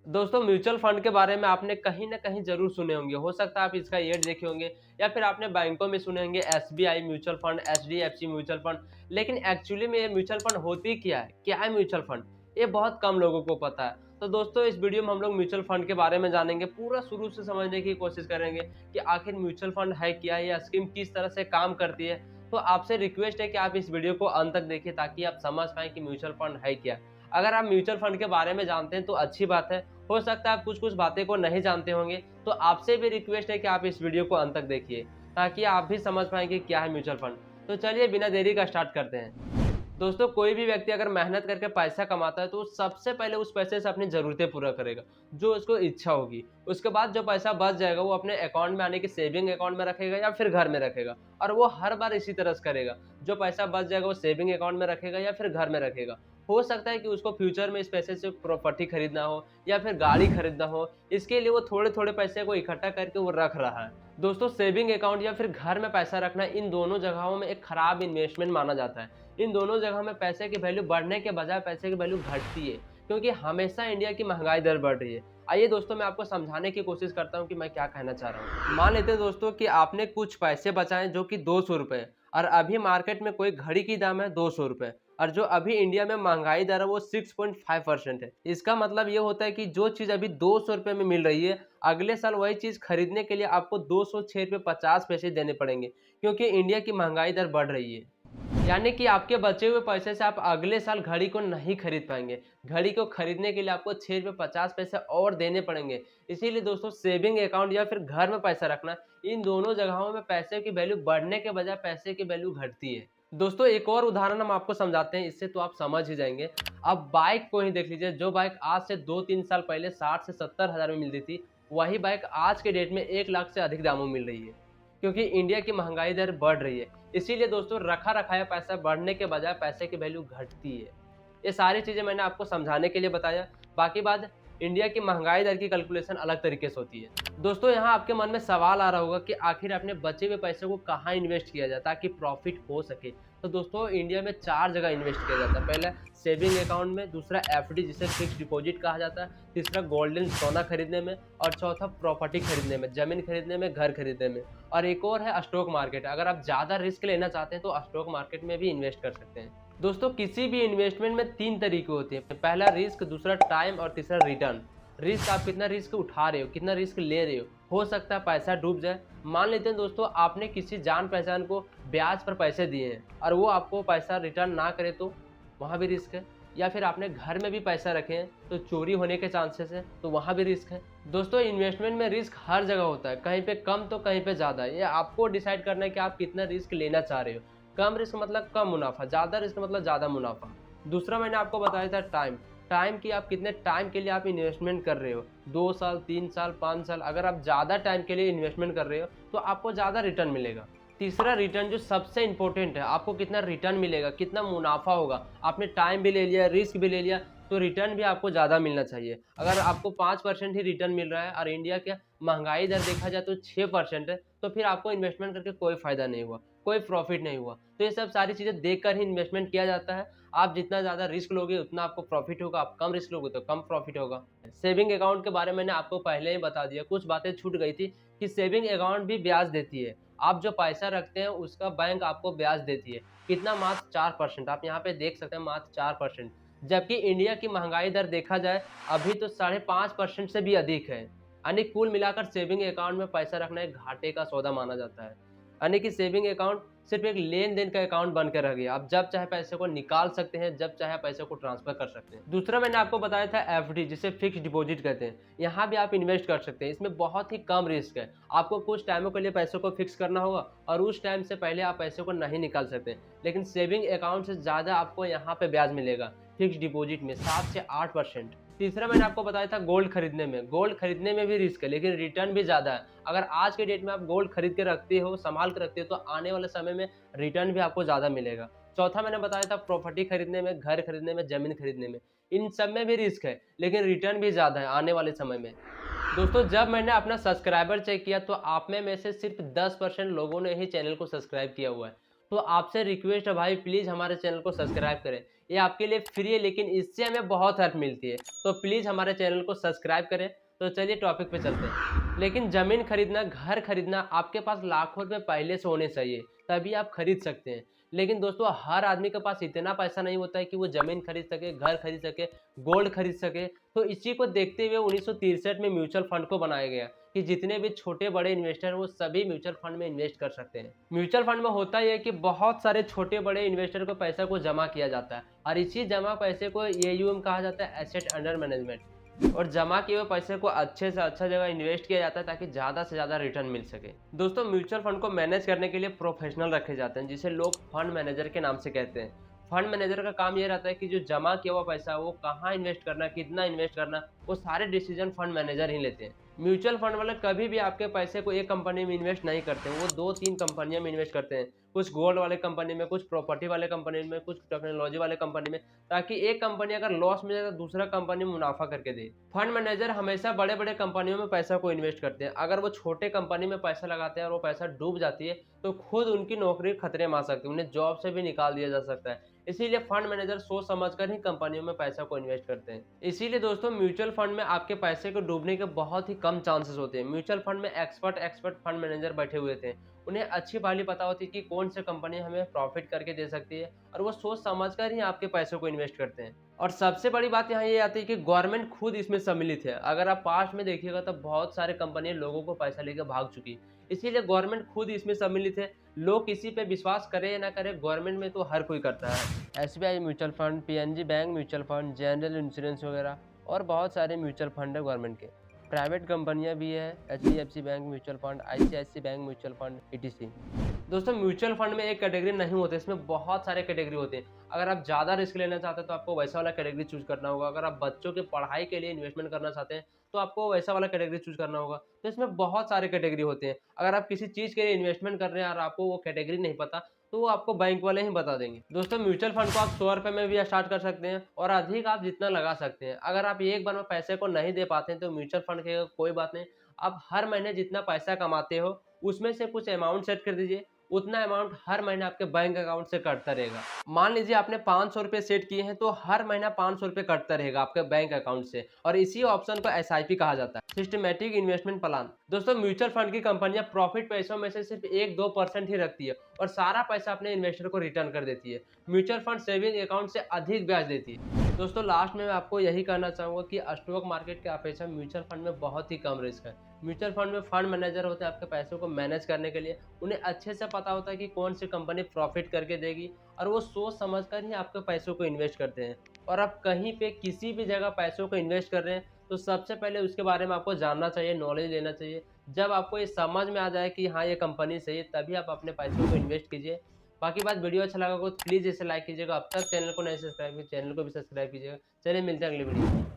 दोस्तों mutual fund के बारे में आपने कहीं न कहीं ज़रूर सुने होंगे। हो सकता है आप इसका ऐड देखे होंगे या फिर आपने बैंकों में सुने होंगे SBI mutual fund, HDFC mutual fund. लेकिन एक्चुअली में ये म्यूचुअल फंड होती क्या है? क्या है म्यूचुअल फंड? ये बहुत कम लोगों को पता है। तो दोस्तों इस वीडियो में हम लोग म्यूचुअल फंड के बारे में जानेंगे, पूरा शुरू से समझने की कोशिश करेंगे कि आखिर म्यूचुअल फंड है क्या? ये स्कीम किस तरह से काम करती है? तो आपसे रिक्वेस्ट है कि आप इस वीडियो को अंत तक देखिए ताकि आप समझ पाएँ कि म्यूचुअल फंड है क्या? अगर आप म्यूचुअल फंड के बारे में जानते हैं तो अच्छी बात है। हो सकता है आप कुछ-कुछ बातें को नहीं जानते होंगे, तो आपसे भी रिक्वेस्ट है कि आप इस वीडियो को अंत तक देखिए, ताकि आप भी समझ पाएँ कि क्या है म्यूचुअल फंड। तो चलिए बिना देरी का स्टार्ट करते हैं। दोस्तों कोई भी व्यक्ति अगर मेहनत करके पैसा कमाता है तो वो सबसे पहले उस पैसे से अपनी ज़रूरतें पूरा करेगा, जो उसको इच्छा होगी। उसके बाद जो पैसा बच जाएगा वो अपने अकाउंट में यानी कि सेविंग अकाउंट में रखेगा या फिर घर में रखेगा और वो हर बार इसी तरह से करेगा। जो पैसा बच जाएगा वो सेविंग अकाउंट में रखेगा या फिर घर में रखेगा। हो सकता है कि उसको फ्यूचर में इस पैसे से प्रॉपर्टी खरीदना हो या फिर गाड़ी खरीदना हो, इसके लिए वो थोड़े-थोड़े पैसे को इकट्ठा करके वो रख रहा है। दोस्तों सेविंग अकाउंट या फिर घर में पैसा रखना इन दोनों जगहों में एक खराब इन्वेस्टमेंट माना जाता है। इन दोनों जगह में पैसे की वैल्यू बढ़ने के बजाय पैसे की वैल्यू घटती है, क्योंकि हमेशा इंडिया की महंगाई दर बढ़ रही है। आइए दोस्तों मैं आपको समझाने की कोशिश करता हूँ कि मैं क्या कहना चाह रहा हूँ। मान लेते हैं दोस्तों कि आपने कुछ पैसे बचाए जो कि 200 रुपए और अभी मार्केट में कोई घड़ी की दाम है 200 रुपए और जो अभी इंडिया में महंगाई दर है वो 6.5% है। इसका मतलब ये होता है कि जो चीज़ अभी 200 रुपए में मिल रही है, अगले साल वही चीज़ खरीदने के लिए आपको 206 रुपए 50 पैसे देने पड़ेंगे, क्योंकि इंडिया की महंगाई दर बढ़ रही है। यानी कि आपके बचे हुए पैसे से आप अगले साल घड़ी को नहीं खरीद पाएँगे। घड़ी को खरीदने के लिए आपको ₹6.50 और देने पड़ेंगे। इसीलिए दोस्तों सेविंग अकाउंट या फिर घर में पैसा रखना, इन दोनों जगहों में पैसे की वैल्यू बढ़ने के बजाय पैसे की वैल्यू घटती है। दोस्तों एक और उदाहरण हम आपको समझाते हैं, इससे तो आप समझ ही जाएँगे। आप बाइक को ही देख लीजिए, जो बाइक आज से 2-3 साल पहले 60 से 70 हज़ार में मिलती थी, वही बाइक आज के डेट में 1 लाख से अधिक दामों में मिल रही है। क्योंकि इंडिया की महंगाई दर बढ़ रही है। इसीलिए दोस्तों रखा-रखाया पैसा बढ़ने के बजाय पैसे की वैल्यू घटती है। ये सारी चीज़ें मैंने आपको समझाने के लिए बताया। बाकी बात इंडिया की महंगाई दर की कैलकुलेशन अलग तरीके से होती है। दोस्तों यहाँ आपके मन में सवाल आ रहा होगा कि आखिर अपने बचे हुए पैसे को कहाँ इन्वेस्ट किया जाए ताकि प्रॉफिट हो सके। तो दोस्तों इंडिया में 4 जगह इन्वेस्ट किया जाता है। पहला सेविंग अकाउंट में, दूसरा एफडी जिसे फिक्स्ड डिपॉजिट कहा जाता है, तीसरा गोल्डन सोना खरीदने में और चौथा प्रॉपर्टी खरीदने में, ज़मीन खरीदने में, घर खरीदने में। और एक और है स्टॉक मार्केट। अगर आप ज़्यादा रिस्क लेना चाहते हैं तो स्टॉक मार्केट में भी इन्वेस्ट कर सकते हैं। दोस्तों किसी भी इन्वेस्टमेंट में 3 तरीके होते हैं। पहला रिस्क, दूसरा टाइम और तीसरा रिटर्न। रिस्क आप कितना रिस्क उठा रहे हो, कितना रिस्क ले रहे हो सकता है पैसा डूब जाए। मान लेते हैं दोस्तों आपने किसी जान पहचान को ब्याज पर पैसे दिए हैं और वो आपको पैसा रिटर्न ना करे तो वहाँ भी रिस्क है। या फिर आपने घर में भी पैसा रखे हैं तो चोरी होने के चांसेस है, तो वहाँ भी रिस्क है। दोस्तों इन्वेस्टमेंट में रिस्क हर जगह होता है, कहीं पे कम तो कहीं पे ज़्यादा। ये आपको डिसाइड करना है कि आप कितना रिस्क लेना चाह रहे हो। कम रिस्क मतलब कम मुनाफा, ज़्यादा रिस्क मतलब ज़्यादा मुनाफा। दूसरा मैंने आपको बताया था टाइम। टाइम की आप कितने टाइम के लिए आप इन्वेस्टमेंट कर रहे हो, 2 साल, 3 साल, 5 साल। अगर आप ज़्यादा टाइम के लिए इन्वेस्टमेंट कर रहे हो तो आपको ज़्यादा रिटर्न मिलेगा। तीसरा रिटर्न जो सबसे इम्पोर्टेंट है, आपको कितना रिटर्न मिलेगा, कितना मुनाफा होगा। आपने टाइम भी ले लिया, रिस्क भी ले लिया, तो रिटर्न भी आपको ज़्यादा मिलना चाहिए। अगर आपको 5% ही रिटर्न मिल रहा है और इंडिया का महंगाई दर देखा जाए तो 6% है, तो फिर आपको इन्वेस्टमेंट करके कोई फ़ायदा नहीं हुआ, कोई प्रॉफ़िट नहीं हुआ। तो ये सब सारी चीज़ें देखकर ही इन्वेस्टमेंट किया जाता है। आप जितना ज़्यादा रिस्क लोगे उतना आपको प्रॉफ़िट होगा, आप कम रिस्क लोगे तो कम प्रॉफ़िट होगा। सेविंग अकाउंट के बारे में मैंने आपको पहले ही बता दिया, कुछ बातें छूट गई थी कि सेविंग अकाउंट भी ब्याज देती है। आप जो पैसा रखते हैं उसका बैंक आपको ब्याज देती है। कितना? मात्र 4%। आप यहाँ पे देख सकते हैं मात्र 4%। जबकि इंडिया की महँगाई दर देखा जाए अभी तो 5.5% से भी अधिक है। यानी कुल मिलाकर सेविंग अकाउंट में पैसा रखना एक घाटे का सौदा माना जाता है। यानी कि सेविंग अकाउंट सिर्फ़ एक लेन-देन का अकाउंट बन के रह गया। आप जब चाहे पैसे को निकाल सकते हैं, जब चाहे पैसे को ट्रांसफ़र कर सकते हैं। दूसरा मैंने आपको बताया था एफडी जिसे फिक्स्ड डिपॉज़िट कहते हैं। यहाँ भी आप इन्वेस्ट कर सकते हैं। इसमें बहुत ही कम रिस्क है। आपको कुछ टाइमों के लिए पैसों को फिक्स करना होगा और उस टाइम से पहले आप पैसे को नहीं निकाल सकते। लेकिन सेविंग अकाउंट से ज़्यादा आपको यहाँ पे ब्याज मिलेगा फिक्स्ड डिपॉज़िट में 7 से 8%। तीसरा मैंने आपको बताया था गोल्ड खरीदने में। गोल्ड खरीदने में भी रिस्क है लेकिन रिटर्न भी ज़्यादा है। अगर आज के डेट में आप गोल्ड खरीद के रखते हो, संभाल के रखते हो तो आने वाले समय में रिटर्न भी आपको ज़्यादा मिलेगा। चौथा मैंने बताया था प्रॉपर्टी खरीदने में, घर खरीदने में, ज़मीन खरीदने में। इन सब में भी रिस्क है लेकिन रिटर्न भी ज़्यादा है आने वाले समय में। दोस्तों जब मैंने अपना सब्सक्राइबर चेक किया तो आप में से सिर्फ 10% लोगों ने ही चैनल को सब्सक्राइब किया हुआ है। तो आपसे रिक्वेस्ट है भाई, प्लीज़ हमारे चैनल को सब्सक्राइब करें। ये आपके लिए फ्री है, लेकिन इससे हमें बहुत हेल्प मिलती है। तो प्लीज़ हमारे चैनल को सब्सक्राइब करें। तो चलिए टॉपिक पे चलते हैं। लेकिन ज़मीन खरीदना, घर खरीदना आपके पास लाखों रुपए पहले से होने चाहिए, तभी आप खरीद सकते हैं। लेकिन दोस्तों, हर आदमी के पास इतना पैसा नहीं होता है कि वो ज़मीन खरीद सके, घर खरीद सके, गोल्ड खरीद सके। तो इसी को देखते हुए 1963 में म्यूचुअल फंड को बनाया गया कि जितने भी छोटे बड़े इन्वेस्टर हैं वो सभी म्यूचुअल फंड में इन्वेस्ट कर सकते हैं। म्यूचुअल फंड में होता यह है कि बहुत सारे छोटे बड़े इन्वेस्टर को पैसा को जमा किया जाता है, और इसी जमा पैसे को एयूएम कहा जाता है, एसेट अंडर मैनेजमेंट। और जमा किए हुए पैसे को अच्छे से अच्छा जगह इन्वेस्ट किया जाता है ताकि ज़्यादा से ज़्यादा रिटर्न मिल सके। दोस्तों, म्यूचुअल फंड को मैनेज करने के लिए प्रोफेशनल रखे जाते हैं, जिसे लोग फंड मैनेजर के नाम से कहते हैं। फंड मैनेजर का काम ये रहता है कि जो जमा किया हुआ पैसा है वो कहाँ इन्वेस्ट करना, कितना इन्वेस्ट करना, वो सारे डिसीजन फंड मैनेजर ही लेते हैं। म्यूचुअल फंड वाले कभी भी आपके पैसे को एक कंपनी में इन्वेस्ट नहीं करते हैं, वो 2-3 कंपनियों में इन्वेस्ट करते हैं। कुछ गोल्ड वाले कंपनी में, कुछ प्रॉपर्टी वाले कंपनी में, कुछ टेक्नोलॉजी वाले कंपनी में, ताकि एक कंपनी अगर लॉस में जाए तो दूसरा कंपनी मुनाफा करके दे। फंड मैनेजर हमेशा बड़े बड़े कंपनियों में पैसा को इन्वेस्ट करते हैं। अगर वो छोटे कंपनी में पैसा लगाते हैं और वो पैसा डूब जाती है तो खुद उनकी नौकरी खतरे में आ सकती है, उन्हें जॉब से भी निकाल दिया जा सकता है। इसीलिए फंड मैनेजर सोच समझकर ही कंपनियों में पैसा को इन्वेस्ट करते हैं। इसीलिए दोस्तों, म्यूचुअल फंड में आपके पैसे को डूबने के बहुत ही कम चांसेस होते हैं। म्यूचुअल फंड में एक्सपर्ट फंड मैनेजर बैठे हुए थे, उन्हें अच्छी भली पता होती है कि कौन सी कंपनी हमें प्रॉफिट करके दे सकती है, और वो सोच समझकर ही आपके पैसों को इन्वेस्ट करते हैं। और सबसे बड़ी बात यहाँ ये आती है कि गवर्नमेंट खुद इसमें सम्मिलित है। अगर आप पास्ट में देखिएगा तो बहुत सारे कंपनियां लोगों को पैसा लेकर भाग चुकी, इसीलिए गवर्नमेंट खुद इसमें सम्मिलित है। लोग किसी पे विश्वास करे या ना करे, गवर्नमेंट में तो हर कोई करता है। SBI mutual fund, PNG bank mutual fund, general insurance वगैरह और बहुत सारे म्यूचुअल फंड है गवर्नमेंट के। प्राइवेट कंपनियां भी है, HDFC bank mutual fund, ICIC bank mutual fund, ETC. दोस्तों, म्यूचुअल फंड में एक कैटेगरी नहीं होते, इसमें बहुत सारे कैटेगरी होते हैं। अगर आप ज़्यादा रिस्क लेना चाहते हैं तो आपको वैसा वाला कैटेगरी चूज करना होगा। अगर आप बच्चों की पढ़ाई के लिए इन्वेस्टमेंट करना चाहते हैं तो आपको वैसा वाला कैटेगरी चूज करना होगा। तो इसमें बहुत सारे कैटेगरी होते हैं। अगर आप किसी चीज़ के लिए इन्वेस्टमेंट कर रहे हैं और आपको वो कैटेगरी नहीं पता, तो वो आपको बैंक वाले ही बता देंगे। दोस्तों, म्यूचुअल फंड को आप 100 रुपये में भी स्टार्ट कर सकते हैं, और अधिक आप जितना लगा सकते हैं। अगर आप एक बार में पैसे को नहीं दे पाते हैं तो म्यूचुअल फंड के कोई बात नहीं, आप हर महीने जितना पैसा कमाते हो उसमें से कुछ अमाउंट सेट कर दीजिए। उतना अमाउंट हर महीने आपके बैंक अकाउंट से कटता रहेगा। मान लीजिए आपने 500 रुपये सेट किए हैं, तो हर महीना 500 रुपये कटता रहेगा आपके बैंक अकाउंट से, और इसी ऑप्शन को एसआईपी कहा जाता है, सिस्टमेटिक इन्वेस्टमेंट प्लान। दोस्तों, म्यूचुअल फंड की कंपनियां प्रॉफिट पैसों में से सिर्फ 1-2% ही रखती है, और सारा पैसा अपने इन्वेस्टर को रिटर्न कर देती है। म्यूचुअल फंड सेविंग अकाउंट से अधिक ब्याज देती है। दोस्तों, लास्ट में मैं आपको यही कहना चाहूँगा कि स्टॉक मार्केट के अपेक्षा म्यूचुअल फंड में बहुत ही कम रिस्क है। म्यूचुअल फंड में फंड मैनेजर होते हैं आपके पैसों को मैनेज करने के लिए। उन्हें अच्छे से पता होता है कि कौन सी कंपनी प्रॉफिट करके देगी, और वो सोच समझकर ही आपके पैसों को इन्वेस्ट करते हैं। और आप कहीं पे किसी भी जगह पैसों को इन्वेस्ट कर रहे हैं तो सबसे पहले उसके बारे में आपको जानना चाहिए, नॉलेज लेना चाहिए। जब आपको ये समझ में आ जाए कि हाँ ये कंपनी सही है, तभी आप अपने पैसों को इन्वेस्ट कीजिए। बाकी बात, वीडियो अच्छा लगा हो तो प्लीज़ इसे लाइक कीजिएगा। अब तक चैनल को नहीं सब्सक्राइब किया, चैनल को भी सब्सक्राइब कीजिएगा। चलिए, मिलते हैं अगली वीडियो में।